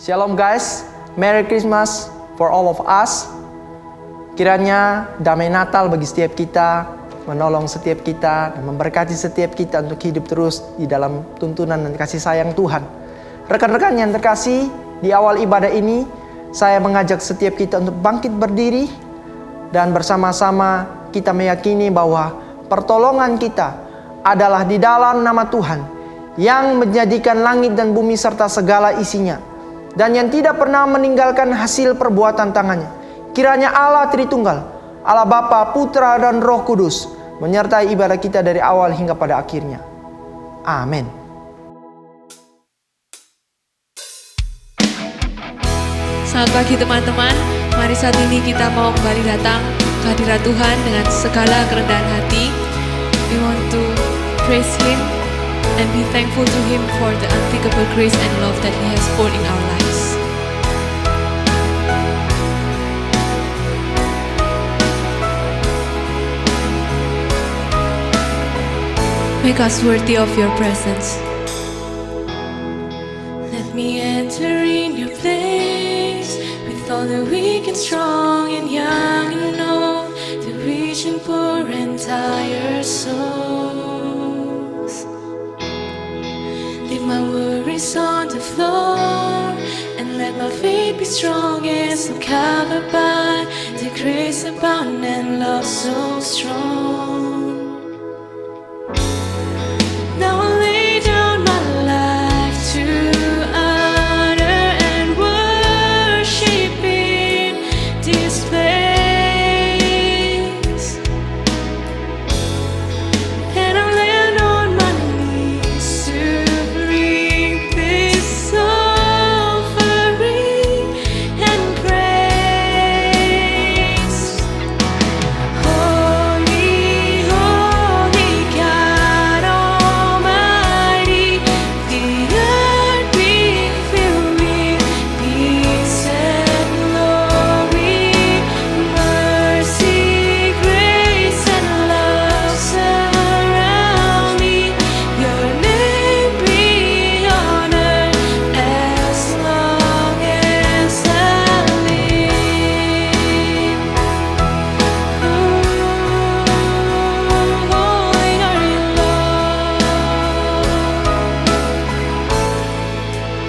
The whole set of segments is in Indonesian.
Shalom guys, Merry Christmas for all of us. Kiranya damai Natal bagi setiap kita, menolong setiap kita, dan memberkati setiap kita untuk hidup terus di dalam tuntunan dan kasih sayang Tuhan. Rekan-rekan yang terkasih, di awal ibadah ini, saya mengajak setiap kita untuk bangkit berdiri, dan bersama-sama kita meyakini bahwa pertolongan kita adalah di dalam nama Tuhan, yang menjadikan langit dan bumi serta segala isinya, dan yang tidak pernah meninggalkan hasil perbuatan tangannya. Kiranya Allah Tritunggal, Allah Bapa, Putra, dan Roh Kudus menyertai ibadah kita dari awal hingga pada akhirnya. Amin. Selamat pagi teman-teman. Mari saat ini kita mau kembali datang ke hadirat Tuhan dengan segala kerendahan hati. We want to praise Him and be thankful to Him for the unthinkable grace and love that He has poured in our lives. Make us worthy of your presence. Let me enter in your place with all the weak and strong and young and old, the rich and poor and tired souls. Leave my worries on the floor and let my faith be strong as I'm covered by the grace abound and love so strong.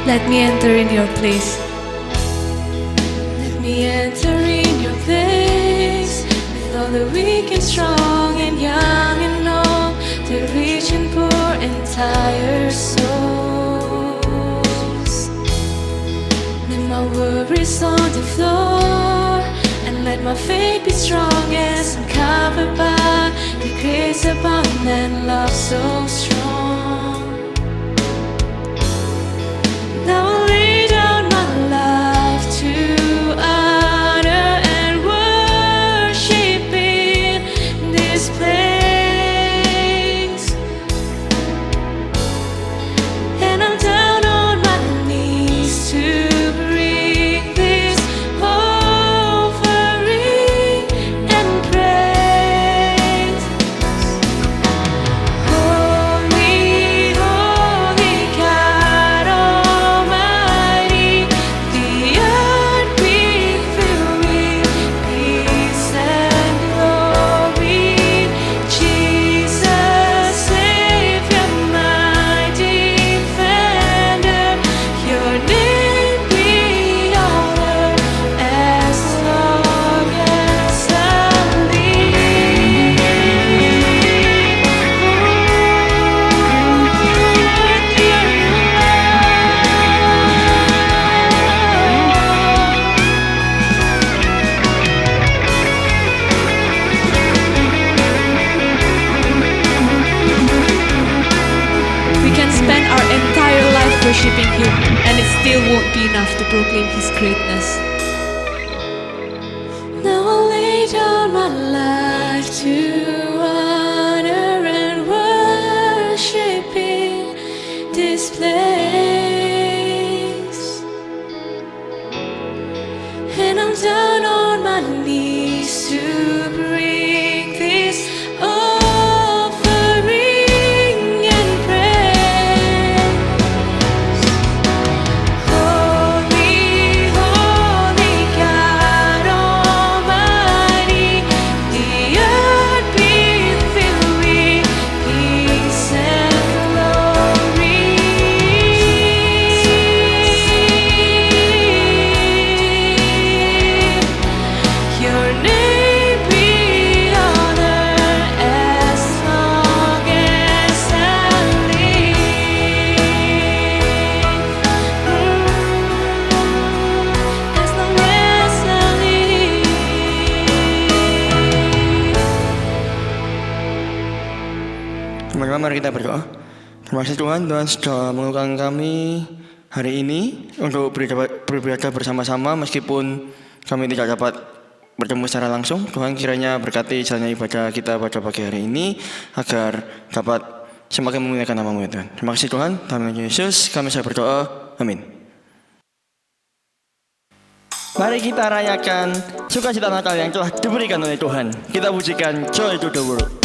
Let me enter in your place. Let me enter in your place with all the weak and strong and young and old, the rich and poor and tired souls. Let my worries on the floor and let my faith be strong as I'm covered by the grace abound and love so strong. Now I'll lay down my life to honor and worship in this place. And I'm down on my knees to bring this offering and praise. Holy, holy God Almighty, the earth will fill with peace and glory. Jesus, Savior, my defender, your name be honored as long as I We can spend our entire life worshiping Him, and it still won't be enough to proclaim His greatness. Now I'll lay down my life to honor and worship in this place. And I'm down on my knees to bring this offering and praise. Holy, mari kita berdoa. Terima kasih Tuhan, Tuhan sudah mengukuhkan kami hari ini untuk beribadah bersama-sama meskipun kami tidak dapat bertemu secara langsung. Tuhan kiranya berkati jalannya ibadah kita pada pagi hari ini agar dapat semakin memuliakan nama-Mu ya Tuhan. Terima kasih Tuhan, dalam nama Yesus kami saya berdoa, amin. Mari kita rayakan sukacita Natal yang telah diberikan oleh Tuhan. Kita pujikan Joy to the World.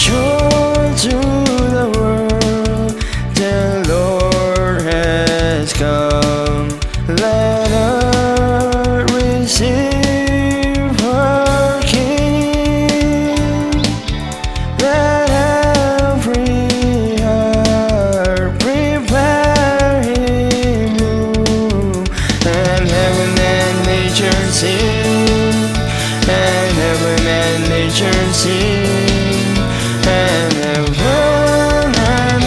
Joy to the world, the Lord has come. Let earth receive her King. Let every heart prepare Him room. And heaven and nature sing, and heaven and nature sing. And heaven and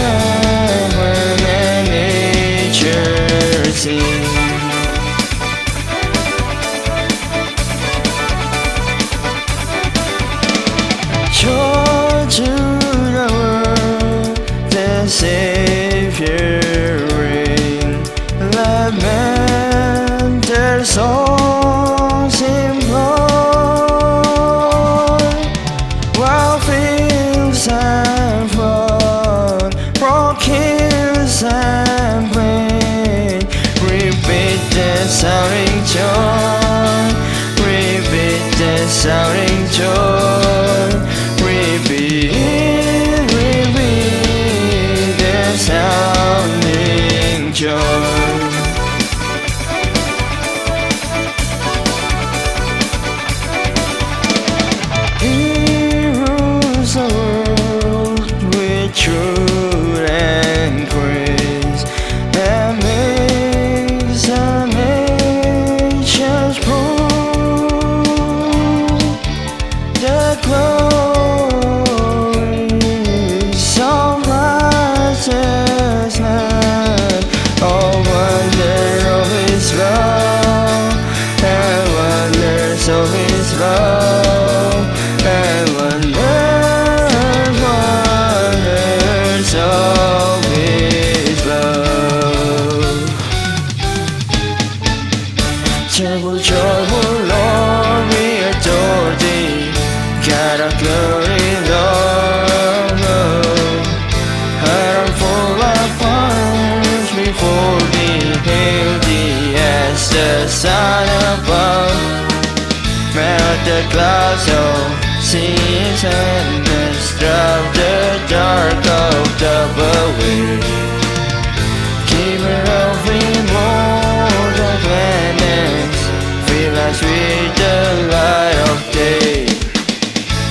nature sing. Joy to the world, the Savior reign. Let men their songs employ, while fields and flood, rock hills and plain, repeat the sounding joy, repeat the sounding joy, repeat the sounding joy. He rules the world with truth and grace, and makes the nations prove the glories of righteousness. Oh, wonder of His love, and wonders of His love, and wonders of His love. Joyful, joyful Lord, we adore Thee, God of glory, Lord. Heart are full of fires before Thee, hail Thee as the sun above. Melt the clouds of seas and disrupt the dark of the way. Giver of immortal gladness, fill us with the light of day.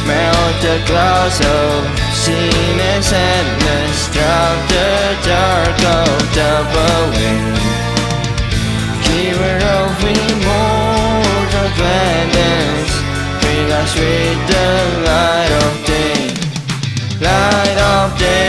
Melt the clouds of sinners and disrupt the dark of the way. Giver of immortal gladness, fill us with the light of day, light of day.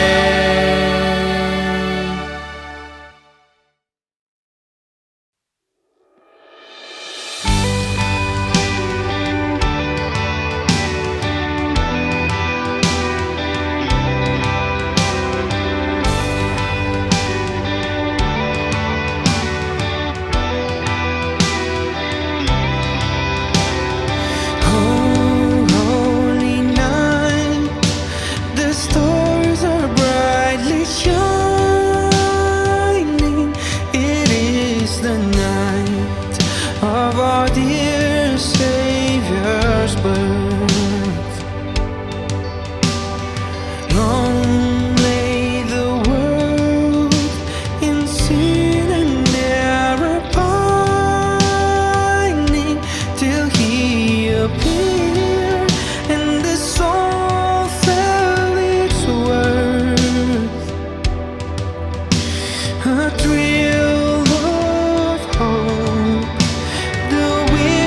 Holy night, the stars are brightly shining. It is the night of our dear Savior's birth. Long lay the world in sin and error pining, till He appeared and the soul felt its worth. A thrill of hope, the wind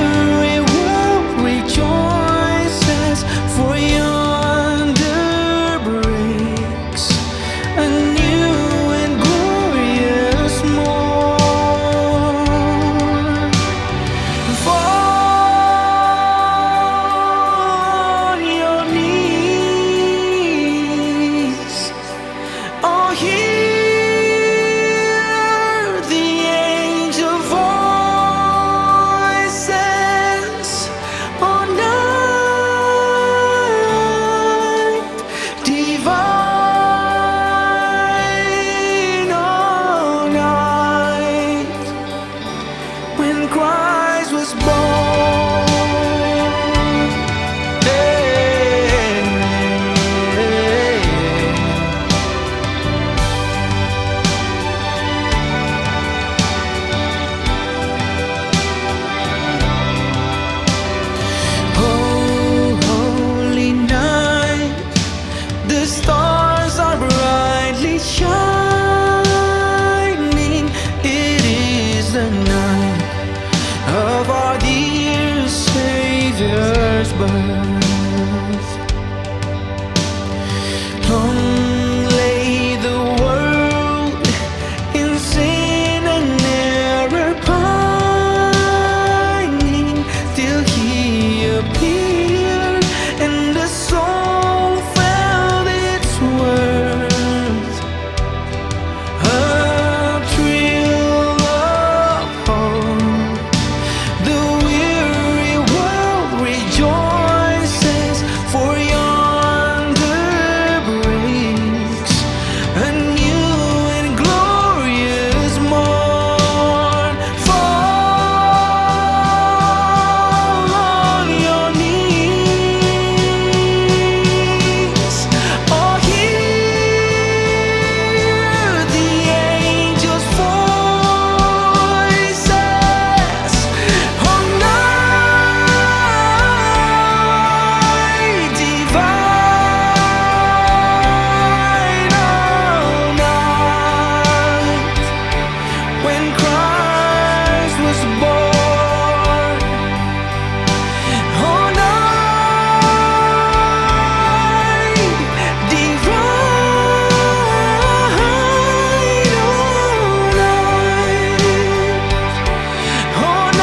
birth. Long lay the world in sin and error pining, till He appeared and the soul felt its worth. A thrill of hope, the weary world rejoices, for yonder breaks a new and glorious morn. Fall on your knees, or hear the angels' voices. On night divine, all night, when Christ was born. On night divine, all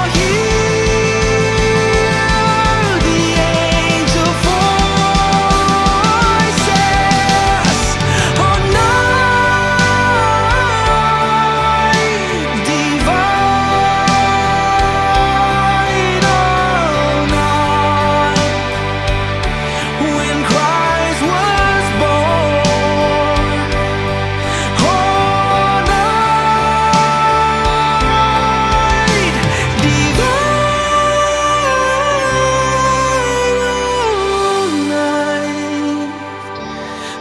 night when Christ was born. All night divine,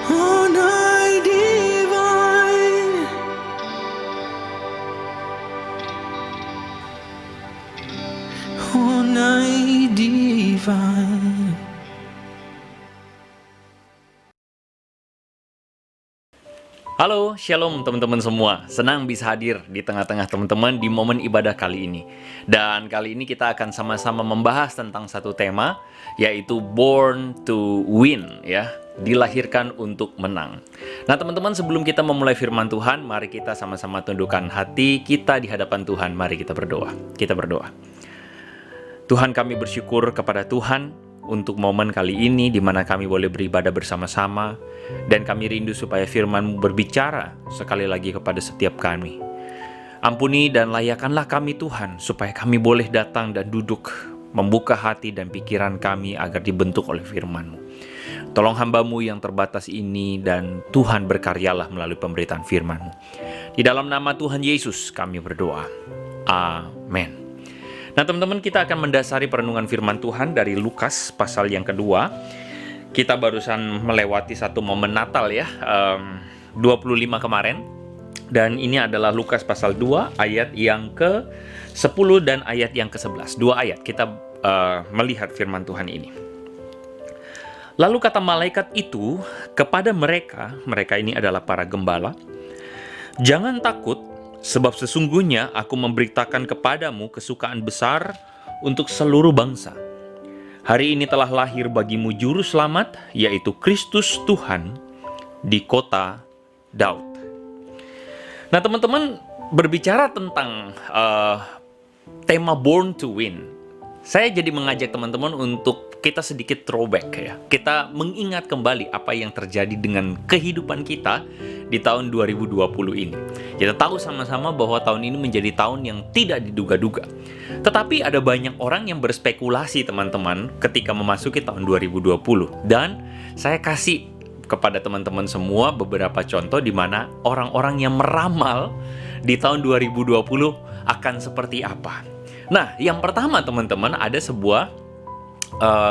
all night divine, all night divine. Halo, shalom teman-teman semua. Senang bisa hadir di tengah-tengah teman-teman di momen ibadah kali ini. Dan kali ini kita akan sama-sama membahas tentang satu tema, yaitu Born to Win, ya. Dilahirkan untuk menang. Nah, teman-teman, sebelum kita memulai firman Tuhan, mari kita sama-sama tundukkan hati kita di hadapan Tuhan. Mari kita berdoa. Kita berdoa. Tuhan, kami bersyukur kepada Tuhan untuk momen kali ini di mana kami boleh beribadah bersama-sama, dan kami rindu supaya firman-Mu berbicara sekali lagi kepada setiap kami. Ampuni dan layakanlah kami Tuhan, supaya kami boleh datang dan duduk, membuka hati dan pikiran kami agar dibentuk oleh firman-Mu. Tolong hamba-Mu yang terbatas ini, dan Tuhan berkaryalah melalui pemberitaan firman-Mu. Di dalam nama Tuhan Yesus kami berdoa. Amin. Nah, teman-teman, kita akan mendasari perenungan firman Tuhan dari Lukas pasal yang kedua. Kita barusan melewati satu momen Natal ya, 25 kemarin. Dan ini adalah Lukas pasal 2 ayat yang ke-10 dan ayat yang ke-11. 2 ayat kita melihat firman Tuhan ini. Lalu kata malaikat itu kepada mereka ini adalah para gembala, "Jangan takut, sebab sesungguhnya aku memberitakan kepadamu kesukaan besar untuk seluruh bangsa. Hari ini telah lahir bagimu juru selamat, yaitu Kristus Tuhan di kota Daud." Nah, teman-teman, berbicara tentang tema Born to Win, saya jadi mengajak teman-teman untuk kita sedikit throwback ya. Kita mengingat kembali apa yang terjadi dengan kehidupan kita di tahun 2020 ini. Kita tahu sama-sama bahwa tahun ini menjadi tahun yang tidak diduga-duga. Tetapi ada banyak orang yang berspekulasi, teman-teman, ketika memasuki tahun 2020. Dan saya kasih kepada teman-teman semua beberapa contoh di mana orang-orang yang meramal di tahun 2020 akan seperti apa. Nah, yang pertama, teman-teman, ada sebuah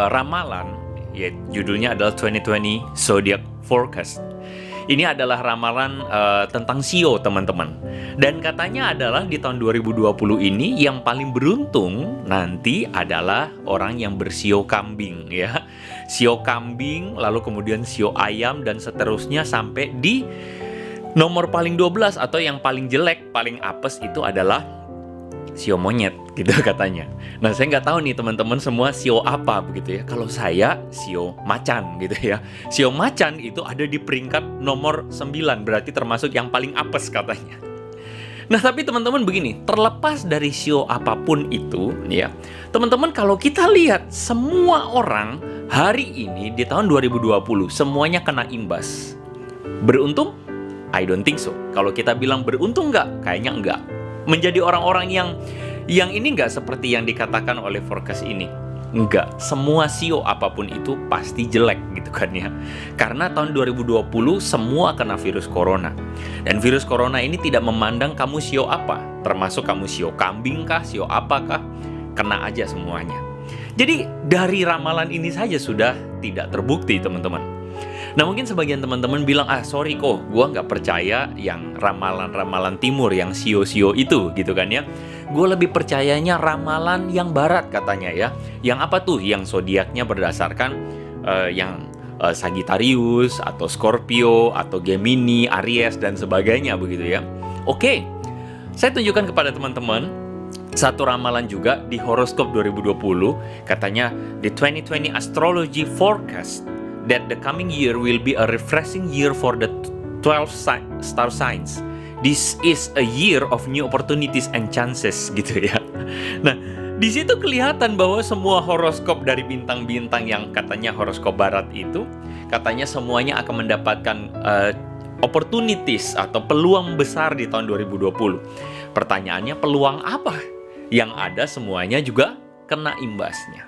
ramalan, ya, judulnya adalah 2020 Zodiac Forecast. Ini adalah ramalan tentang sio, teman-teman. Dan katanya adalah di tahun 2020 ini yang paling beruntung nanti adalah orang yang bersio kambing, ya. Sio kambing, lalu kemudian sio ayam, dan seterusnya sampai di nomor paling 12 atau yang paling jelek, paling apes itu adalah sio monyet gitu katanya. Nah, saya nggak tahu nih teman-teman semua sio apa begitu ya. Kalau saya sio macan gitu ya. Sio macan itu ada di peringkat nomor 9, berarti termasuk yang paling apes katanya. Nah, tapi teman-teman begini, terlepas dari sio apapun itu ya, teman-teman kalau kita lihat semua orang hari ini di tahun 2020 semuanya kena imbas. Beruntung? I don't think so. Kalau kita bilang beruntung nggak? Kayaknya enggak. Menjadi orang-orang yang ini nggak seperti yang dikatakan oleh forecast ini. Enggak, semua sio apapun itu pasti jelek gitu kan ya. Karena tahun 2020 semua kena virus corona. Dan virus corona ini tidak memandang kamu sio apa. Termasuk kamu sio kambing kah, sio apakah, kena aja semuanya. Jadi dari ramalan ini saja sudah tidak terbukti teman-teman. Nah, mungkin sebagian teman-teman bilang, sorry kok, gua nggak percaya yang ramalan-ramalan timur, yang sio-sio itu, gitu kan ya. Gue lebih percayanya ramalan yang barat katanya ya. Yang apa tuh? Yang zodiaknya berdasarkan yang Sagittarius, atau Scorpio, atau Gemini, Aries, dan sebagainya begitu ya. Oke, saya tunjukkan kepada teman-teman satu ramalan juga di horoskop 2020. Katanya, the 2020 astrology forecast that the coming year will be a refreshing year for the 12 star signs. This is a year of new opportunities and chances gitu ya. Nah, di situ kelihatan bahwa semua horoskop dari bintang-bintang yang katanya horoskop barat itu, katanya semuanya akan mendapatkan opportunities atau peluang besar di tahun 2020. Pertanyaannya, peluang apa? Yang ada semuanya juga kena imbasnya.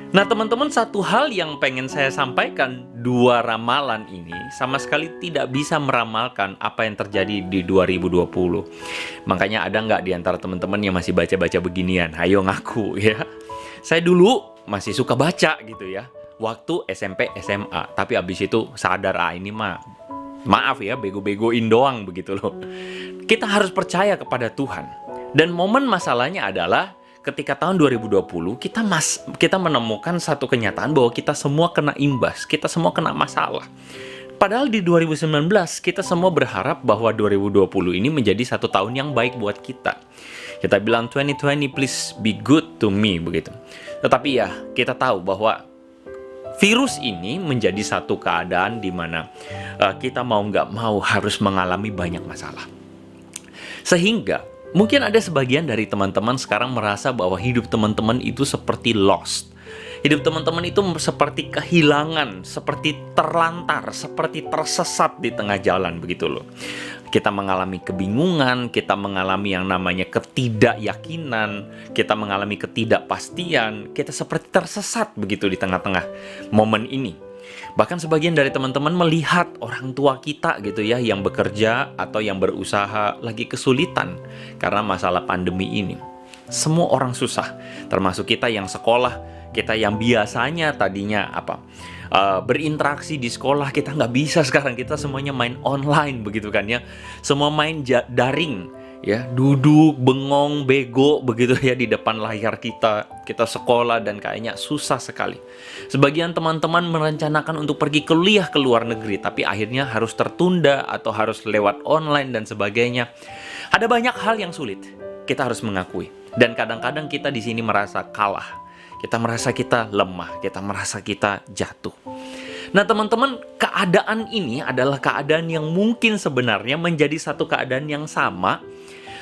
Nah, teman-teman, satu hal yang pengen saya sampaikan, dua ramalan ini sama sekali tidak bisa meramalkan apa yang terjadi di 2020. Makanya ada nggak di antara teman-teman yang masih baca-baca beginian? Ayo ngaku ya. Saya dulu masih suka baca gitu ya, waktu SMP, SMA. Tapi abis itu sadar, ini maaf ya, bego-begoin doang begitu loh. Kita harus percaya kepada Tuhan. Dan momen masalahnya adalah ketika tahun 2020 kita menemukan satu kenyataan bahwa kita semua kena imbas, kita semua kena masalah. Padahal di 2019 kita semua berharap bahwa 2020 ini menjadi satu tahun yang baik buat kita. Kita bilang 2020 please be good to me begitu. Tetapi ya kita tahu bahwa virus ini menjadi satu keadaan di mana kita mau nggak mau harus mengalami banyak masalah. Sehingga mungkin ada sebagian dari teman-teman sekarang merasa bahwa hidup teman-teman itu seperti lost. Hidup teman-teman itu seperti kehilangan, seperti terlantar, seperti tersesat di tengah jalan begitu loh. Kita mengalami kebingungan, kita mengalami yang namanya ketidakyakinan, kita mengalami ketidakpastian, kita seperti tersesat begitu di tengah-tengah momen ini. Bahkan sebagian dari teman-teman melihat orang tua kita gitu ya, yang bekerja atau yang berusaha lagi kesulitan karena masalah pandemi ini. Semua orang susah, termasuk kita yang sekolah, kita yang biasanya tadinya berinteraksi di sekolah, kita nggak bisa sekarang, kita semuanya main online begitu kan ya. Semua main daring ya, duduk bengong bego begitu ya di depan layar kita sekolah dan kayaknya susah sekali. Sebagian teman-teman merencanakan untuk pergi kuliah ke luar negeri, tapi akhirnya harus tertunda atau harus lewat online dan sebagainya. Ada banyak hal yang sulit, kita harus mengakui. Dan kadang-kadang kita di sini merasa kalah, kita merasa kita lemah, kita merasa kita jatuh. Nah teman-teman, keadaan ini adalah keadaan yang mungkin sebenarnya menjadi satu keadaan yang sama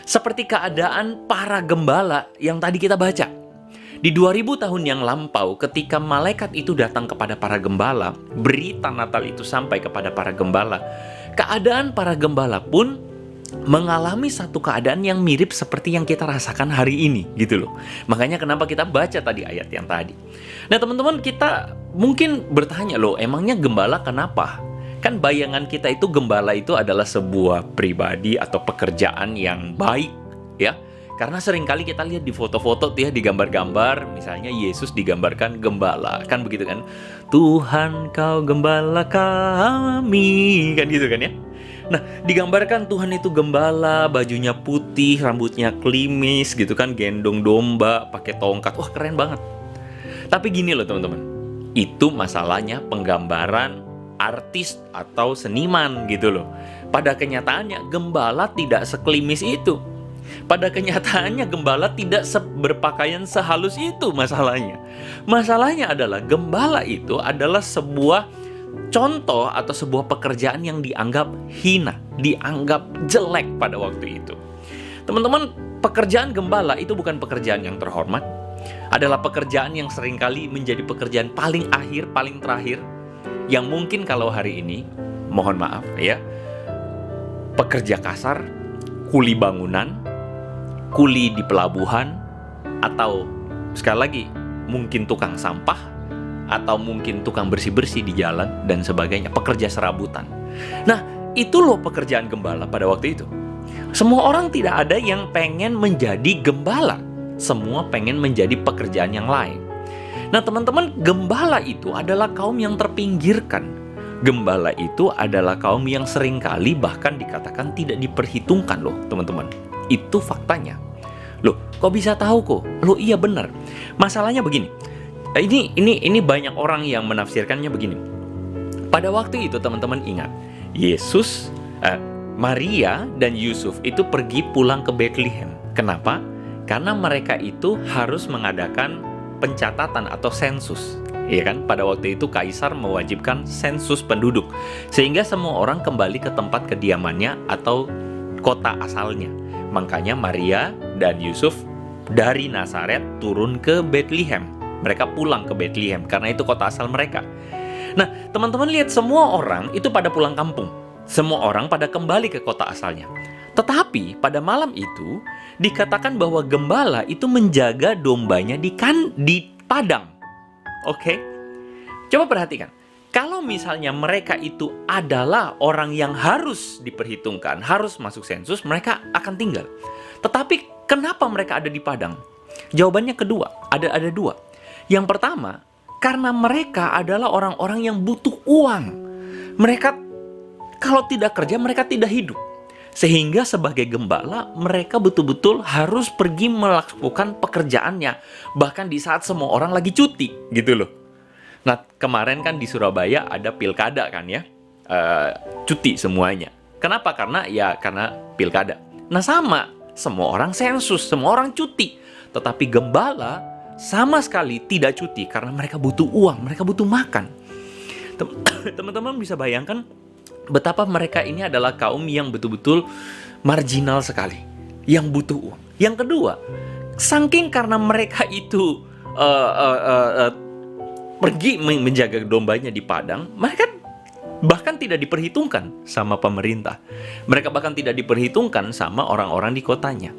seperti keadaan para gembala yang tadi kita baca. Di 2000 tahun yang lampau, ketika malaikat itu datang kepada para gembala, berita Natal itu sampai kepada para gembala, keadaan para gembala pun mengalami satu keadaan yang mirip seperti yang kita rasakan hari ini gitu loh. Makanya kenapa kita baca tadi ayat yang tadi. Nah teman-teman, kita mungkin bertanya loh, emangnya gembala kenapa? Kan bayangan kita itu gembala itu adalah sebuah pribadi atau pekerjaan yang baik ya. Karena seringkali kita lihat di foto-foto tuh ya, di gambar-gambar, misalnya Yesus digambarkan gembala, kan begitu kan? Tuhan kau gembala kami, kan gitu kan ya? Nah, digambarkan Tuhan itu gembala, bajunya putih, rambutnya klimis gitu kan, gendong domba, pakai tongkat. Wah, keren banget. Tapi gini loh teman-teman, itu masalahnya penggambaran artis atau seniman gitu loh. Pada kenyataannya gembala tidak seklimis itu. Pada kenyataannya gembala tidak berpakaian sehalus itu masalahnya. Masalahnya adalah gembala itu adalah sebuah contoh atau sebuah pekerjaan yang dianggap hina, dianggap jelek pada waktu itu. Teman-teman, pekerjaan gembala itu bukan pekerjaan yang terhormat. Adalah pekerjaan yang seringkali menjadi pekerjaan paling akhir, paling terakhir. Yang mungkin kalau hari ini, mohon maaf ya, pekerja kasar, kuli bangunan, kuli di pelabuhan, atau sekali lagi mungkin tukang sampah, atau mungkin tukang bersih-bersih di jalan dan sebagainya, pekerja serabutan. Nah, itu loh pekerjaan gembala pada waktu itu. Semua orang tidak ada yang pengen menjadi gembala. Semua pengen menjadi pekerjaan yang lain. Nah, teman-teman, gembala itu adalah kaum yang terpinggirkan. Gembala itu adalah kaum yang seringkali bahkan dikatakan tidak diperhitungkan loh, teman-teman. Itu faktanya. Loh, kok bisa tahu kok? Loh, iya benar. Masalahnya begini. Ini banyak orang yang menafsirkannya begini. Pada waktu itu teman-teman ingat, Yesus, Maria dan Yusuf itu pergi pulang ke Bethlehem. Kenapa? Karena mereka itu harus mengadakan pencatatan atau sensus. Iya kan? Pada waktu itu kaisar mewajibkan sensus penduduk, sehingga semua orang kembali ke tempat kediamannya atau kota asalnya. Makanya Maria dan Yusuf dari Nazaret turun ke Bethlehem. Mereka pulang ke Bethlehem karena itu kota asal mereka. Nah, teman-teman lihat, semua orang itu pada pulang kampung. Semua orang pada kembali ke kota asalnya. Tetapi pada malam itu dikatakan bahwa gembala itu menjaga dombanya di padang. Oke? Coba perhatikan. Kalau misalnya mereka itu adalah orang yang harus diperhitungkan, harus masuk sensus, mereka akan tinggal. Tetapi kenapa mereka ada di padang? Jawabannya ada dua. Yang pertama, karena mereka adalah orang-orang yang butuh uang. Mereka kalau tidak kerja, mereka tidak hidup. Sehingga sebagai gembala, mereka betul-betul harus pergi melakukan pekerjaannya. Bahkan di saat semua orang lagi cuti, gitu loh. Nah, kemarin kan di Surabaya ada pilkada kan ya, cuti semuanya. Kenapa? Karena pilkada. Nah, semua orang sensus, semua orang cuti. Tetapi gembala sama sekali tidak cuti karena mereka butuh uang, mereka butuh makan. Teman-teman bisa bayangkan betapa mereka ini adalah kaum yang betul-betul marginal sekali, yang butuh uang. Yang kedua, saking karena mereka itu pergi menjaga dombanya di padang, mereka bahkan tidak diperhitungkan sama pemerintah. Mereka bahkan tidak diperhitungkan sama orang-orang di kotanya.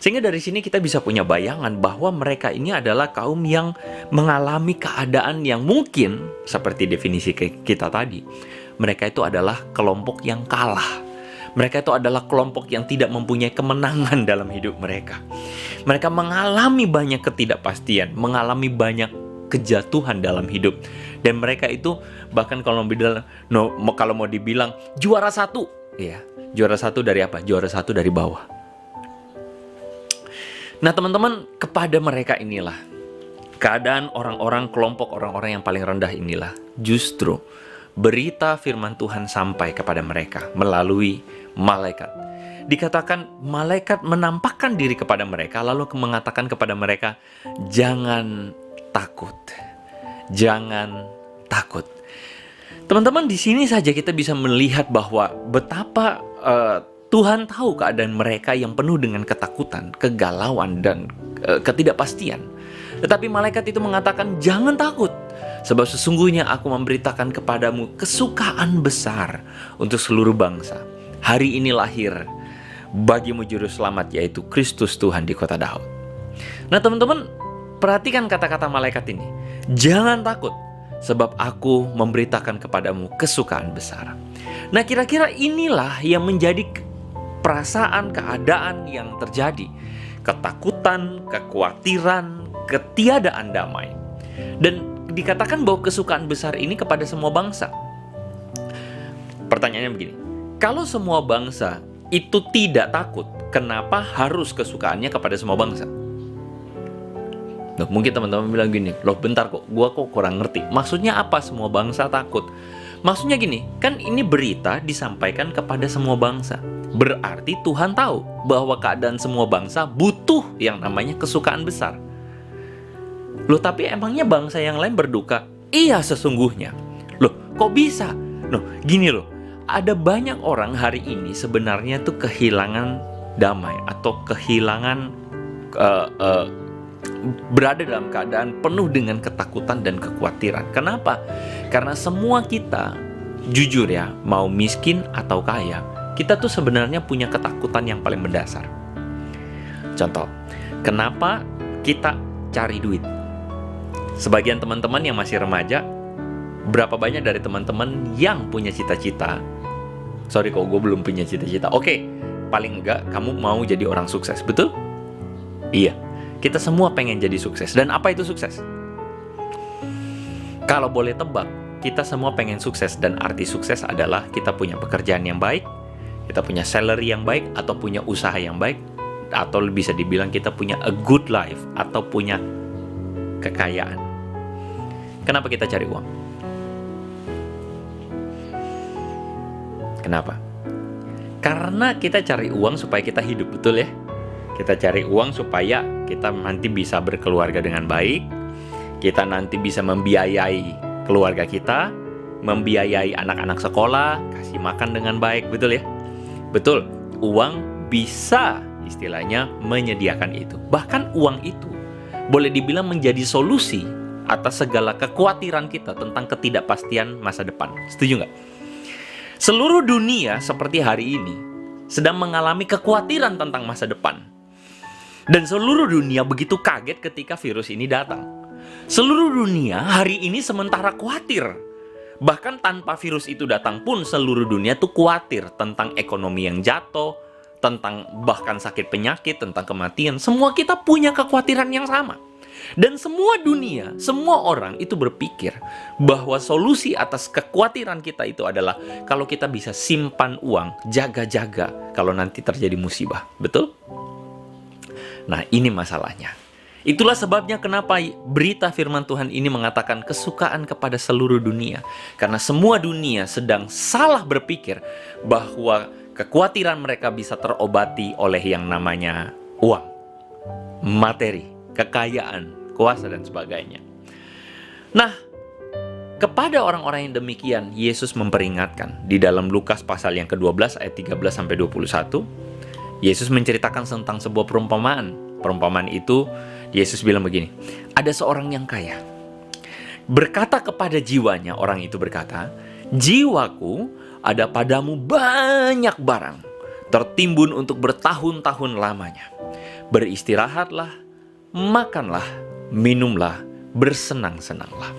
Sehingga dari sini kita bisa punya bayangan bahwa mereka ini adalah kaum yang mengalami keadaan yang mungkin seperti definisi kita tadi. Mereka itu adalah kelompok yang kalah. Mereka itu adalah kelompok yang tidak mempunyai kemenangan dalam hidup mereka. Mereka mengalami banyak ketidakpastian, mengalami banyak kejatuhan dalam hidup. Dan mereka itu bahkan kalau mau dibilang juara satu. Ya, juara satu dari apa? Juara satu dari bawah. Nah teman-teman, kepada mereka inilah keadaan orang-orang, kelompok orang-orang yang paling rendah inilah justru berita firman Tuhan sampai kepada mereka melalui malaikat. Dikatakan malaikat menampakkan diri kepada mereka lalu mengatakan kepada mereka, jangan takut. Jangan takut. Teman-teman, di sini saja kita bisa melihat bahwa betapa Tuhan tahu keadaan mereka yang penuh dengan ketakutan, kegalauan, dan ketidakpastian. Tetapi malaikat itu mengatakan, jangan takut. Sebab sesungguhnya aku memberitakan kepadamu kesukaan besar untuk seluruh bangsa. Hari ini lahir bagimu juru selamat, yaitu Kristus Tuhan di kota Daud. Nah teman-teman, perhatikan kata-kata malaikat ini. Jangan takut, sebab aku memberitakan kepadamu kesukaan besar. Nah kira-kira inilah yang menjadi perasaan, keadaan yang terjadi ketakutan, kekhawatiran, ketiadaan damai. Dan dikatakan bahwa kesukaan besar ini kepada semua bangsa. Pertanyaannya begini, kalau semua bangsa itu tidak takut, kenapa harus kesukaannya kepada semua bangsa? Loh, mungkin teman-teman bilang gini, loh bentar kok, gua kok kurang ngerti. Maksudnya apa semua bangsa takut? Maksudnya gini, kan ini berita disampaikan kepada semua bangsa. Berarti Tuhan tahu bahwa keadaan semua bangsa butuh yang namanya kesukaan besar. Loh, tapi emangnya bangsa yang lain berduka? Iya, sesungguhnya. Loh, kok bisa? Loh, gini loh, ada banyak orang hari ini sebenarnya tuh kehilangan damai atau kehilangan berada dalam keadaan penuh dengan ketakutan dan kekhawatiran. Kenapa? Karena semua kita, jujur ya, mau miskin atau kaya, kita tuh sebenarnya punya ketakutan yang paling mendasar. Contoh, kenapa kita cari duit? Sebagian teman-teman yang masih remaja, berapa banyak dari teman-teman yang punya cita-cita? Sorry kok gue belum punya cita-cita. Oke, paling enggak kamu mau jadi orang sukses, betul? Iya. Kita semua pengen jadi sukses. Dan apa itu sukses? Kalau boleh tebak, kita semua pengen sukses. Dan arti sukses adalah kita punya pekerjaan yang baik, kita punya salary yang baik, atau punya usaha yang baik, atau bisa dibilang kita punya a good life, atau punya kekayaan. Kenapa kita cari uang? Kenapa? Karena kita cari uang supaya kita hidup, betul ya? Kita cari uang supaya kita nanti bisa berkeluarga dengan baik, kita nanti bisa membiayai keluarga kita, membiayai anak-anak sekolah, kasih makan dengan baik, betul ya? Betul, uang bisa istilahnya menyediakan itu. Bahkan uang itu boleh dibilang menjadi solusi atas segala kekhawatiran kita tentang ketidakpastian masa depan. Setuju nggak? Seluruh dunia seperti hari ini sedang mengalami kekhawatiran tentang masa depan. Dan seluruh dunia begitu kaget ketika virus ini datang. Seluruh dunia hari ini sementara khawatir. Bahkan tanpa virus itu datang pun seluruh dunia tuh khawatir tentang ekonomi yang jatuh, tentang bahkan sakit penyakit, tentang kematian. Semua kita punya kekhawatiran yang sama. Dan semua dunia, semua orang itu berpikir bahwa solusi atas kekhawatiran kita itu adalah kalau kita bisa simpan uang, jaga-jaga kalau nanti terjadi musibah. Betul? Nah, ini masalahnya. Itulah sebabnya kenapa berita firman Tuhan ini mengatakan kesukaan kepada seluruh dunia. Karena semua dunia sedang salah berpikir bahwa kekhawatiran mereka bisa terobati oleh yang namanya uang, materi, kekayaan, kuasa, dan sebagainya. Nah, kepada orang-orang yang demikian, Yesus memperingatkan di dalam Lukas pasal yang ke-12 ayat 13-21. Yesus menceritakan tentang sebuah perumpamaan. Perumpamaan itu, Yesus bilang begini, ada seorang yang kaya. Berkata kepada jiwanya, orang itu berkata, jiwaku ada padamu banyak barang, tertimbun untuk bertahun-tahun lamanya. Beristirahatlah, makanlah, minumlah, bersenang-senanglah.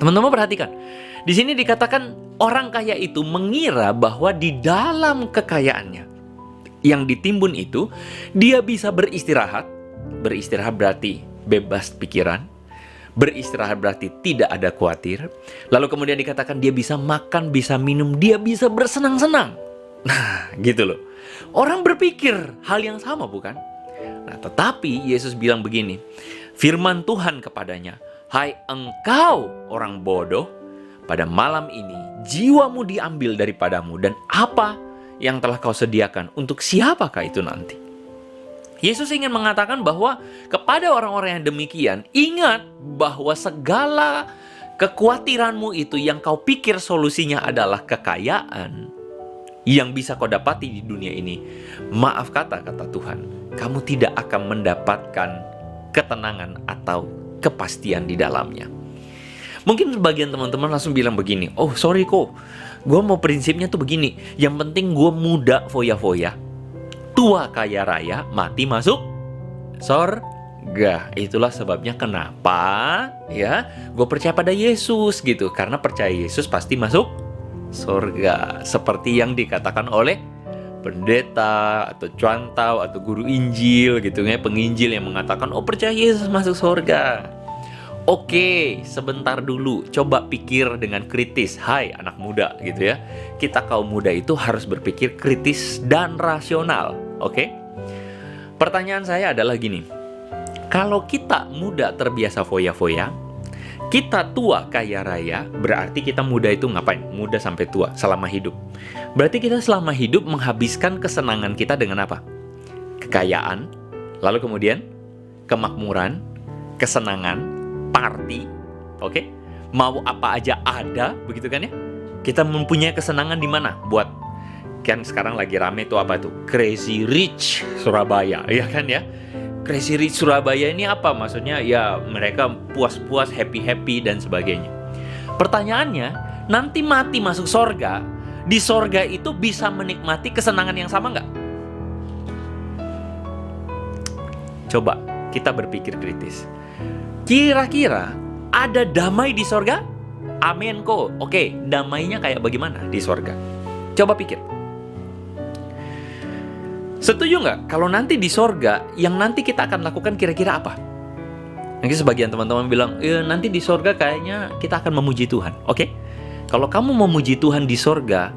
Teman-teman perhatikan, di sini dikatakan orang kaya itu mengira bahwa di dalam kekayaannya yang ditimbun itu, dia bisa beristirahat. Beristirahat berarti bebas pikiran. Beristirahat berarti tidak ada khawatir. Lalu kemudian dikatakan dia bisa makan, bisa minum, dia bisa bersenang-senang. Nah, gitu loh. Orang berpikir hal yang sama, bukan? Nah, tetapi Yesus bilang begini, firman Tuhan kepadanya, hai engkau orang bodoh, pada malam ini jiwamu diambil daripadamu, dan apa yang telah kau sediakan, untuk siapakah itu nanti? Yesus ingin mengatakan bahwa kepada orang-orang yang demikian, ingat bahwa segala kekhawatiranmu itu yang kau pikir solusinya adalah kekayaan yang bisa kau dapati di dunia ini. Maaf kata Tuhan, kamu tidak akan mendapatkan ketenangan atau kepastian di dalamnya. Mungkin sebagian teman-teman langsung bilang begini, oh sorry kok, gue mau prinsipnya tuh begini, yang penting gue muda foya-foya, tua kaya raya, mati masuk sorga. Itulah sebabnya kenapa ya gue percaya pada Yesus gitu, karena percaya Yesus pasti masuk sorga, seperti yang dikatakan oleh pendeta atau cuantau atau guru Injil gitu ya, penginjil yang mengatakan oh percaya Yesus masuk surga. Oke, sebentar dulu, coba pikir dengan kritis. Hai anak muda gitu ya. Kita kaum muda itu harus berpikir kritis dan rasional. Oke? Pertanyaan saya adalah gini. Kalau kita muda terbiasa foya-foya, kita tua kaya raya, berarti kita muda itu ngapain? Muda sampai tua, selama hidup. Berarti kita selama hidup menghabiskan kesenangan kita dengan apa? Kekayaan, lalu kemudian kemakmuran, kesenangan, party, oke? Mau apa aja ada, begitu kan ya? Kita mempunyai kesenangan di mana? Buat, kan sekarang lagi rame tuh apa tuh? Crazy Rich Surabaya, ya kan ya? Crazy Rich Surabaya ini apa? Maksudnya ya mereka puas-puas, happy-happy dan sebagainya. Pertanyaannya, nanti mati masuk sorga, di sorga itu bisa menikmati kesenangan yang sama nggak? Coba kita berpikir kritis. Kira-kira ada damai di sorga? Amin kok. Oke, damainya kayak bagaimana di sorga? Coba pikir. Setuju nggak kalau nanti di sorga yang nanti kita akan lakukan kira-kira apa? Nanti sebagian teman-teman bilang, nanti di sorga kayaknya kita akan memuji Tuhan. Oke, kalau kamu memuji Tuhan di sorga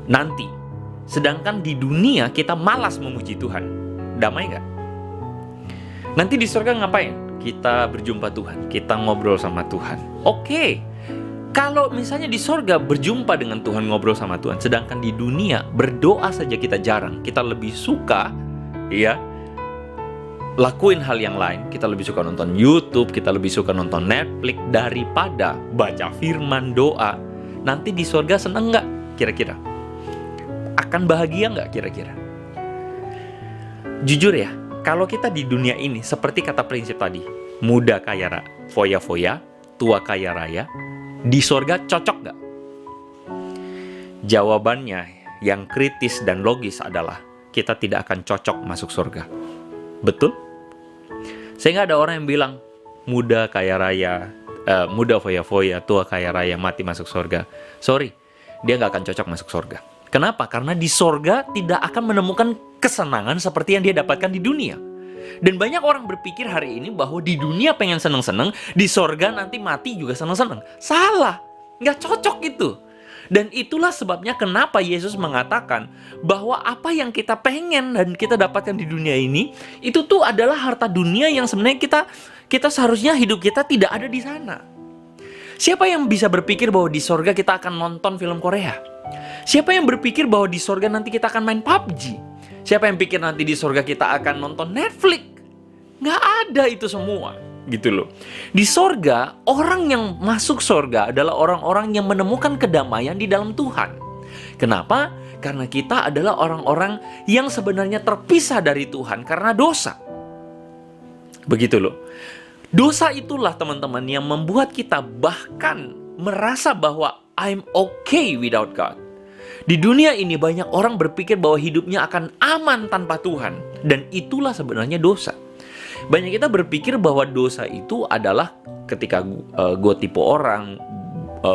nanti, sedangkan di dunia kita malas memuji Tuhan, damai nggak? Nanti di sorga ngapain? Kita berjumpa Tuhan, kita ngobrol sama Tuhan. Oke, kalau misalnya di sorga berjumpa dengan Tuhan, ngobrol sama Tuhan, sedangkan di dunia berdoa saja kita jarang, kita lebih suka ya lakuin hal yang lain. Kita lebih suka nonton YouTube, kita lebih suka nonton Netflix daripada baca firman, doa. Nanti di sorga seneng nggak kira-kira? Akan bahagia nggak kira-kira? Jujur ya, kalau kita di dunia ini, seperti kata prinsip tadi, muda kaya foya-foya, tua kaya raya, di sorga cocok nggak? Jawabannya yang kritis dan logis adalah kita tidak akan cocok masuk surga. Betul? Sehingga ada orang yang bilang, muda kaya raya, muda foya-foya, tua kaya raya, mati masuk surga. Sorry, dia nggak akan cocok masuk surga. Kenapa? Karena di sorga tidak akan menemukan kesenangan seperti yang dia dapatkan di dunia. Dan banyak orang berpikir hari ini bahwa di dunia pengen seneng-seneng, di sorga nanti mati juga seneng-seneng. Salah, nggak cocok itu. Dan itulah sebabnya kenapa Yesus mengatakan bahwa apa yang kita pengen dan kita dapatkan di dunia ini, itu tuh adalah harta dunia yang sebenarnya kita seharusnya hidup kita tidak ada di sana. Siapa yang bisa berpikir bahwa di sorga kita akan nonton film Korea? Siapa yang berpikir bahwa di sorga nanti kita akan main PUBG? Siapa yang pikir nanti di sorga kita akan nonton Netflix? Nggak ada itu semua, gitu loh. Di sorga, orang yang masuk sorga adalah orang-orang yang menemukan kedamaian di dalam Tuhan. Kenapa? Karena kita adalah orang-orang yang sebenarnya terpisah dari Tuhan karena dosa. Begitu loh. Dosa itulah teman-teman yang membuat kita bahkan merasa bahwa I'm okay without God. Di dunia ini banyak orang berpikir bahwa hidupnya akan aman tanpa Tuhan. Dan itulah sebenarnya dosa. Banyak kita berpikir bahwa dosa itu adalah ketika gue tipu orang,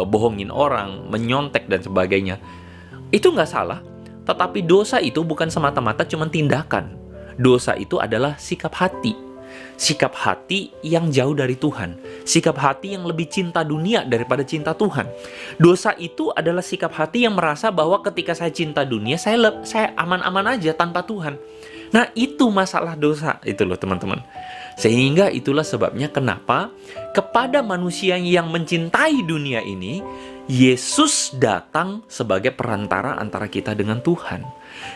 bohongin orang, menyontek dan sebagainya. Itu nggak salah. Tetapi dosa itu bukan semata-mata cuma tindakan. Dosa itu adalah sikap hati. Sikap hati yang jauh dari Tuhan. Sikap hati yang lebih cinta dunia daripada cinta Tuhan. Dosa itu adalah sikap hati yang merasa bahwa ketika saya cinta dunia, saya aman-aman aja tanpa Tuhan. Nah, itu masalah dosa itu loh teman-teman. Sehingga itulah sebabnya kenapa kepada manusia yang mencintai dunia ini, Yesus datang sebagai perantara antara kita dengan Tuhan.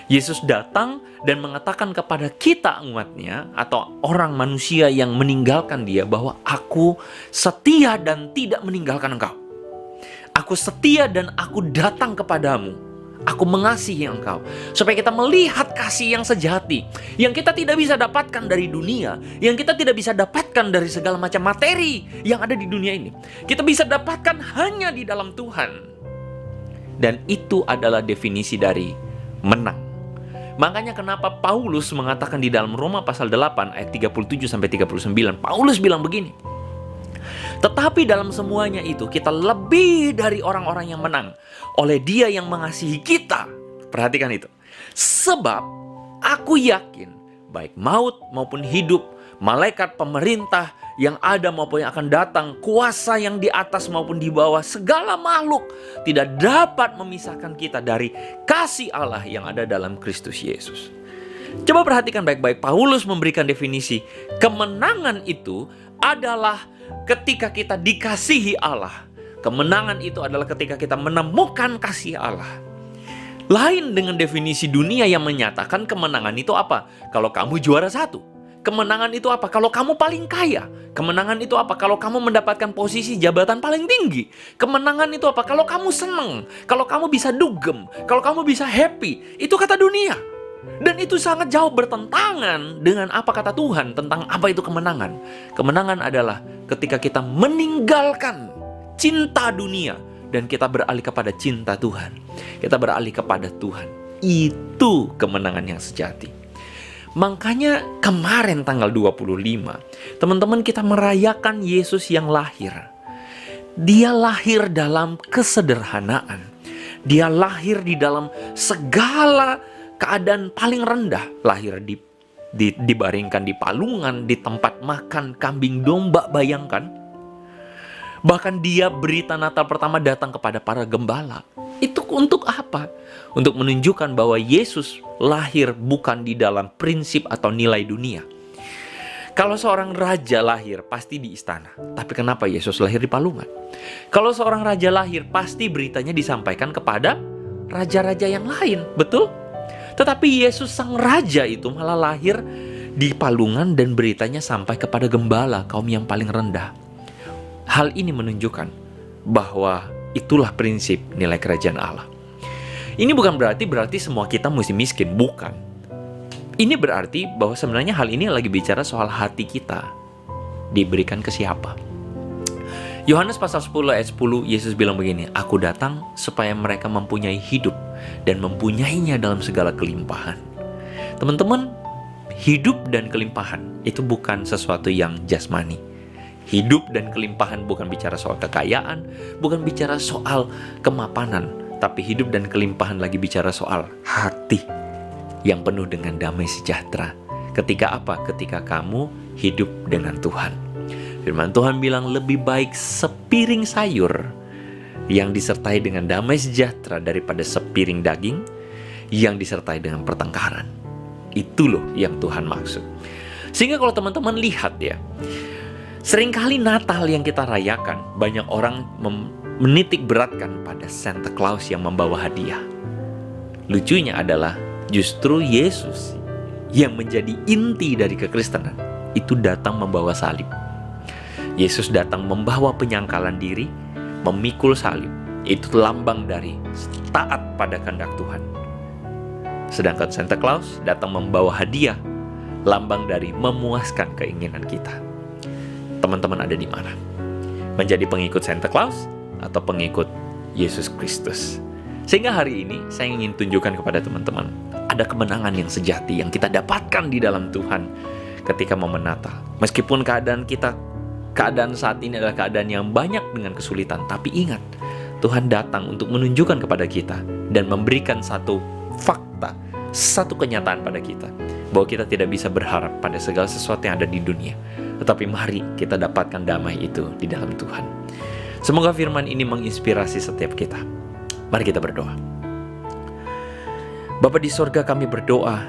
Yesus datang dan mengatakan kepada kita umatnya atau orang manusia yang meninggalkan dia bahwa aku setia dan tidak meninggalkan engkau. Aku setia dan aku datang kepadamu. Aku mengasihi engkau. Supaya kita melihat kasih yang sejati. Yang kita tidak bisa dapatkan dari dunia. Yang kita tidak bisa dapatkan dari segala macam materi yang ada di dunia ini. Kita bisa dapatkan hanya di dalam Tuhan. Dan itu adalah definisi dari menang. Makanya kenapa Paulus mengatakan di dalam Roma pasal 8 ayat 37-39. Paulus bilang begini. Tetapi dalam semuanya itu kita lebih dari orang-orang yang menang oleh Dia yang mengasihi kita. Perhatikan itu. Sebab aku yakin baik maut maupun hidup, malaikat, pemerintah yang ada maupun yang akan datang, kuasa yang di atas maupun di bawah, segala makhluk tidak dapat memisahkan kita dari kasih Allah yang ada dalam Kristus Yesus. Coba perhatikan baik-baik, Paulus memberikan definisi kemenangan itu adalah ketika kita dikasihi Allah. Kemenangan itu adalah ketika kita menemukan kasih Allah. Lain dengan definisi dunia yang menyatakan kemenangan itu apa? Kalau kamu juara 1. Kemenangan itu apa? Kalau kamu paling kaya. Kemenangan itu apa? Kalau kamu mendapatkan posisi jabatan paling tinggi. Kemenangan itu apa? Kalau kamu senang. Kalau kamu bisa dugem. Kalau kamu bisa happy. Itu kata dunia. Dan itu sangat jauh bertentangan dengan apa kata Tuhan tentang apa itu kemenangan. Kemenangan adalah ketika kita meninggalkan cinta dunia dan kita beralih kepada cinta Tuhan. Kita beralih kepada Tuhan. Itu kemenangan yang sejati. Makanya kemarin tanggal 25, teman-teman, kita merayakan Yesus yang lahir. Dia lahir dalam kesederhanaan. Dia lahir di dalam segala keadaan paling rendah. Lahir dibaringkan di palungan, di tempat makan kambing domba, bayangkan. Bahkan dia berita Natal pertama datang kepada para gembala. Itu untuk apa? Untuk menunjukkan bahwa Yesus lahir bukan di dalam prinsip atau nilai dunia. Kalau seorang raja lahir pasti di istana. Tapi kenapa Yesus lahir di palungan? Kalau seorang raja lahir pasti beritanya disampaikan kepada raja-raja yang lain. Betul? Tetapi Yesus sang raja itu malah lahir di palungan dan beritanya sampai kepada gembala, kaum yang paling rendah. Hal ini menunjukkan bahwa itulah prinsip nilai kerajaan Allah. Ini bukan berarti semua kita mesti miskin, bukan. Ini berarti bahwa sebenarnya hal ini lagi bicara soal hati kita diberikan ke siapa. Yohanes pasal 10 ayat 10, Yesus bilang begini, "Aku datang supaya mereka mempunyai hidup dan mempunyainya dalam segala kelimpahan." Teman-teman, hidup dan kelimpahan itu bukan sesuatu yang jasmani. Hidup dan kelimpahan bukan bicara soal kekayaan, bukan bicara soal kemapanan, tapi hidup dan kelimpahan lagi bicara soal hati yang penuh dengan damai sejahtera. Ketika apa? Ketika kamu hidup dengan Tuhan. Firman Tuhan bilang lebih baik sepiring sayur yang disertai dengan damai sejahtera daripada sepiring daging yang disertai dengan pertengkaran. Itu loh yang Tuhan maksud. Sehingga kalau teman-teman lihat ya, seringkali Natal yang kita rayakan, banyak orang menitik beratkan pada Santa Claus yang membawa hadiah. Lucunya adalah justru Yesus yang menjadi inti dari kekristenan itu datang membawa salib. Yesus datang membawa penyangkalan diri, memikul salib. Itu lambang dari taat pada kehendak Tuhan. Sedangkan Santa Claus datang membawa hadiah, lambang dari memuaskan keinginan kita. Teman-teman ada di mana? Menjadi pengikut Santa Claus atau pengikut Yesus Kristus? Sehingga hari ini saya ingin tunjukkan kepada teman-teman, ada kemenangan yang sejati yang kita dapatkan di dalam Tuhan ketika momen Natal. Meskipun keadaan saat ini adalah keadaan yang banyak dengan kesulitan, tapi ingat, Tuhan datang untuk menunjukkan kepada kita dan memberikan satu fakta, satu kenyataan pada kita, bahwa kita tidak bisa berharap pada segala sesuatu yang ada di dunia. Tetapi mari kita dapatkan damai itu di dalam Tuhan. Semoga firman ini menginspirasi setiap kita. Mari kita berdoa. Bapa di sorga, kami berdoa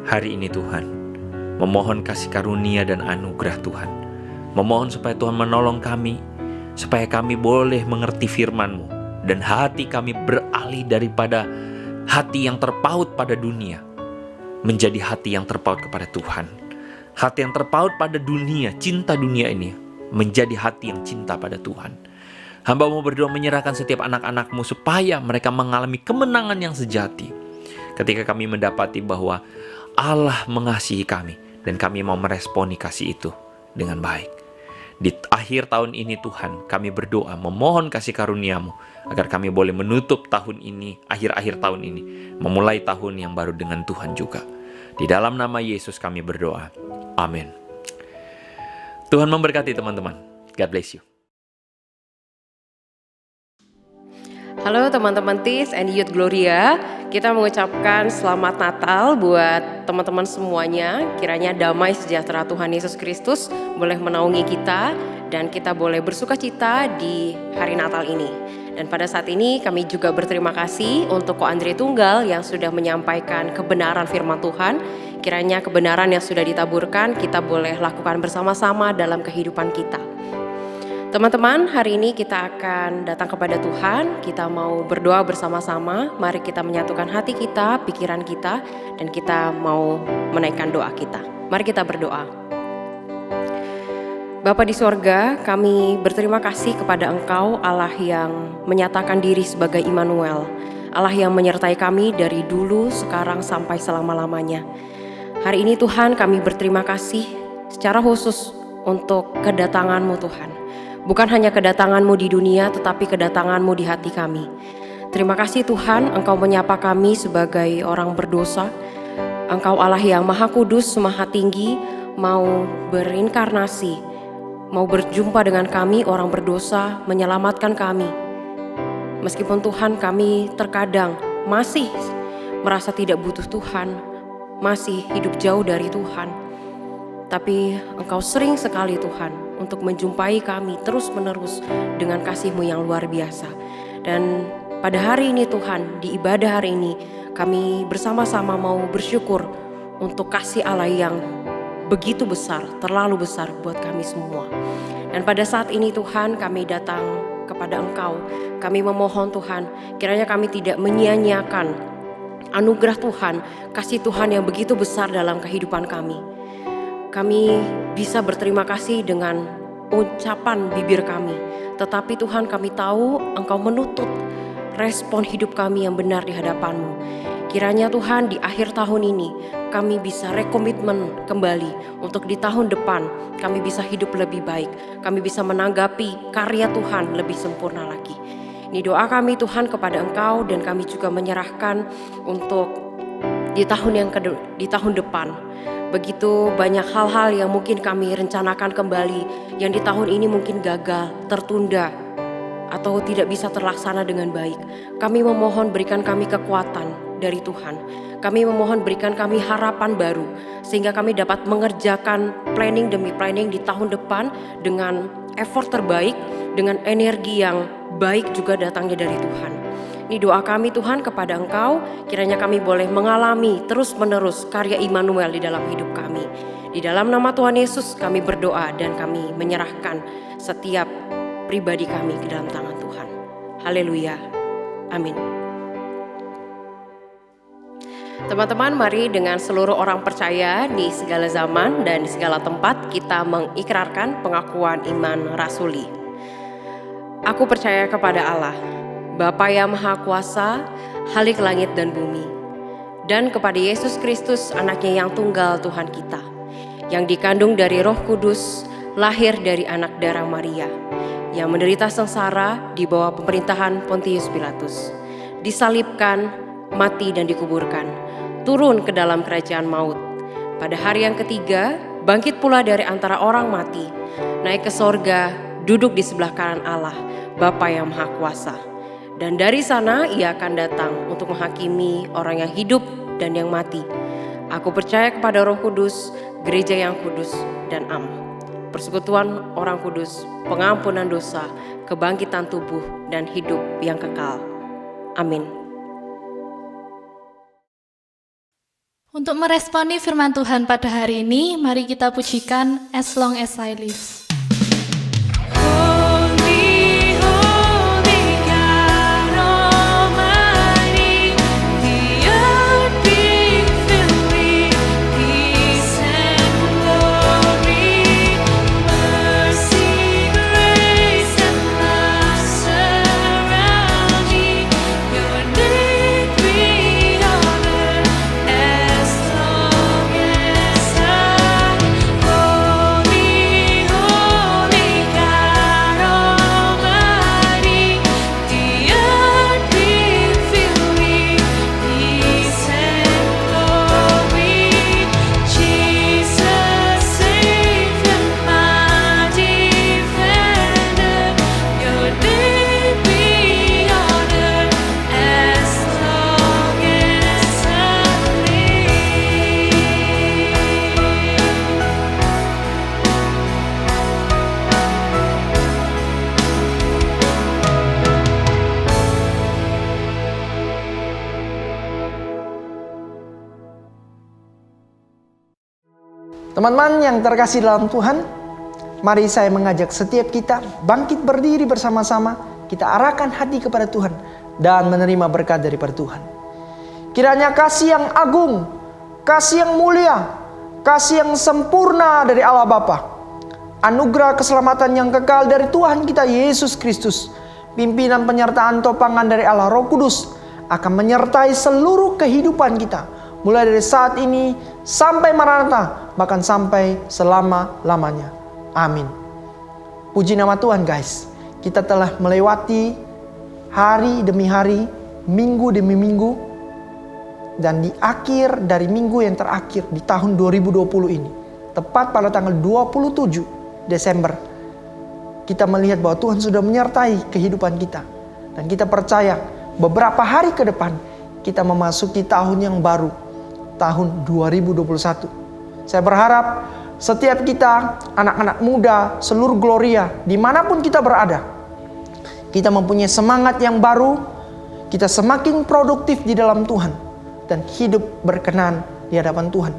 hari ini Tuhan, memohon kasih karunia dan anugerah Tuhan. Memohon supaya Tuhan menolong kami, supaya kami boleh mengerti firman-Mu, dan hati kami beralih daripada hati yang terpaut pada dunia, menjadi hati yang terpaut kepada Tuhan. Hati yang terpaut pada dunia, cinta dunia ini, menjadi hati yang cinta pada Tuhan. Hamba-Mu berdoa menyerahkan setiap anak-anak-Mu supaya mereka mengalami kemenangan yang sejati. Ketika kami mendapati bahwa Allah mengasihi kami dan kami mau meresponi kasih itu dengan baik. Di akhir tahun ini Tuhan, kami berdoa memohon kasih karunia-Mu agar kami boleh menutup tahun ini, akhir-akhir tahun ini, memulai tahun yang baru dengan Tuhan juga. Di dalam nama Yesus kami berdoa. Amin. Tuhan memberkati teman-teman. God bless you. Halo teman-teman TIS and Youth Gloria, kita mengucapkan selamat Natal buat teman-teman semuanya. Kiranya damai sejahtera Tuhan Yesus Kristus boleh menaungi kita dan kita boleh bersuka cita di hari Natal ini. Dan pada saat ini kami juga berterima kasih untuk Ko Andre Tunggal yang sudah menyampaikan kebenaran firman Tuhan. Kiranya kebenaran yang sudah ditaburkan kita boleh lakukan bersama-sama dalam kehidupan kita. Teman-teman, hari ini kita akan datang kepada Tuhan, kita mau berdoa bersama-sama. Mari kita menyatukan hati kita, pikiran kita, dan kita mau menaikkan doa kita. Mari kita berdoa. Bapa di sorga, kami berterima kasih kepada Engkau, Allah yang menyatakan diri sebagai Immanuel, Allah yang menyertai kami dari dulu, sekarang, sampai selama-lamanya. Hari ini Tuhan, kami berterima kasih secara khusus untuk kedatangan-Mu Tuhan. Bukan hanya kedatangan-Mu di dunia, tetapi kedatangan-Mu di hati kami. Terima kasih Tuhan, Engkau menyapa kami sebagai orang berdosa. Engkau Allah yang Maha Kudus, Maha Tinggi, mau berinkarnasi, mau berjumpa dengan kami orang berdosa, menyelamatkan kami. Meskipun Tuhan kami terkadang masih merasa tidak butuh Tuhan, masih hidup jauh dari Tuhan. Tapi Engkau sering sekali Tuhan untuk menjumpai kami terus-menerus dengan kasih-Mu yang luar biasa. Dan pada hari ini Tuhan, di ibadah hari ini, kami bersama-sama mau bersyukur untuk kasih Allah yang begitu besar, terlalu besar buat kami semua. Dan pada saat ini Tuhan, kami datang kepada Engkau. Kami memohon Tuhan, kiranya kami tidak menyia-nyiakan anugerah Tuhan, kasih Tuhan yang begitu besar dalam kehidupan kami. Kami bisa berterima kasih dengan ucapan bibir kami, tetapi Tuhan kami tahu Engkau menuntut respon hidup kami yang benar di hadapan-Mu. Kiranya Tuhan di akhir tahun ini kami bisa rekomitmen kembali untuk di tahun depan kami bisa hidup lebih baik, kami bisa menanggapi karya Tuhan lebih sempurna lagi. Ini doa kami Tuhan kepada Engkau, dan kami juga menyerahkan untuk di tahun depan. Begitu banyak hal-hal yang mungkin kami rencanakan kembali yang di tahun ini mungkin gagal, tertunda, atau tidak bisa terlaksana dengan baik. Kami memohon berikan kami kekuatan dari Tuhan. Kami memohon berikan kami harapan baru sehingga kami dapat mengerjakan planning demi planning di tahun depan dengan effort terbaik, dengan energi yang baik juga datangnya dari Tuhan. Ini doa kami Tuhan kepada Engkau, kiranya kami boleh mengalami terus-menerus karya Immanuel di dalam hidup kami. Di dalam nama Tuhan Yesus kami berdoa dan kami menyerahkan setiap pribadi kami ke dalam tangan Tuhan. Haleluya. Amin. Teman-teman, mari dengan seluruh orang percaya di segala zaman dan di segala tempat kita mengikrarkan pengakuan iman rasuli. Aku percaya kepada Allah, Bapa yang Maha Kuasa, Khalik langit dan bumi, dan kepada Yesus Kristus, anaknya yang tunggal Tuhan kita, yang dikandung dari Roh Kudus, lahir dari anak darah Maria, yang menderita sengsara di bawah pemerintahan Pontius Pilatus, disalibkan, mati dan dikuburkan, turun ke dalam kerajaan maut. Pada hari yang ketiga, bangkit pula dari antara orang mati, naik ke sorga, duduk di sebelah kanan Allah, Bapa yang Maha Kuasa. Dan dari sana ia akan datang untuk menghakimi orang yang hidup dan yang mati. Aku percaya kepada Roh Kudus, gereja yang kudus dan am, persekutuan orang kudus, pengampunan dosa, kebangkitan tubuh dan hidup yang kekal. Amin. Untuk meresponi firman Tuhan pada hari ini, mari kita pujikan As Long As I Live. Holy, Teman-teman yang terkasih dalam Tuhan, mari saya mengajak setiap kita bangkit berdiri bersama-sama. Kita arahkan hati kepada Tuhan dan menerima berkat daripada Tuhan. Kiranya kasih yang agung, kasih yang mulia, kasih yang sempurna dari Allah Bapa, anugerah keselamatan yang kekal dari Tuhan kita Yesus Kristus, pimpinan penyertaan topangan dari Allah Roh Kudus akan menyertai seluruh kehidupan kita, mulai dari saat ini sampai Maranatha, bahkan sampai selama-lamanya. Amin. Puji nama Tuhan guys. Kita telah melewati hari demi hari, minggu demi minggu, dan di akhir dari minggu yang terakhir di tahun 2020 ini, tepat pada tanggal 27 Desember, kita melihat bahwa Tuhan sudah menyertai kehidupan kita. Dan kita percaya beberapa hari ke depan kita memasuki tahun yang baru, tahun 2021. Saya berharap setiap kita, anak-anak muda, seluruh Gloria, dimanapun kita berada, kita mempunyai semangat yang baru, kita semakin produktif di dalam Tuhan, dan hidup berkenan di hadapan Tuhan.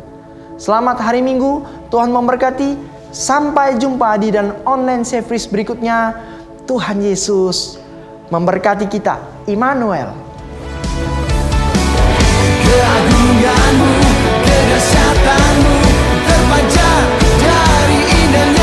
Selamat hari Minggu, Tuhan memberkati. Sampai jumpa di dan online service berikutnya. Tuhan Yesus memberkati kita. Immanuel. Keagunganmu, kedahsyatanmu terpancar dari indahnya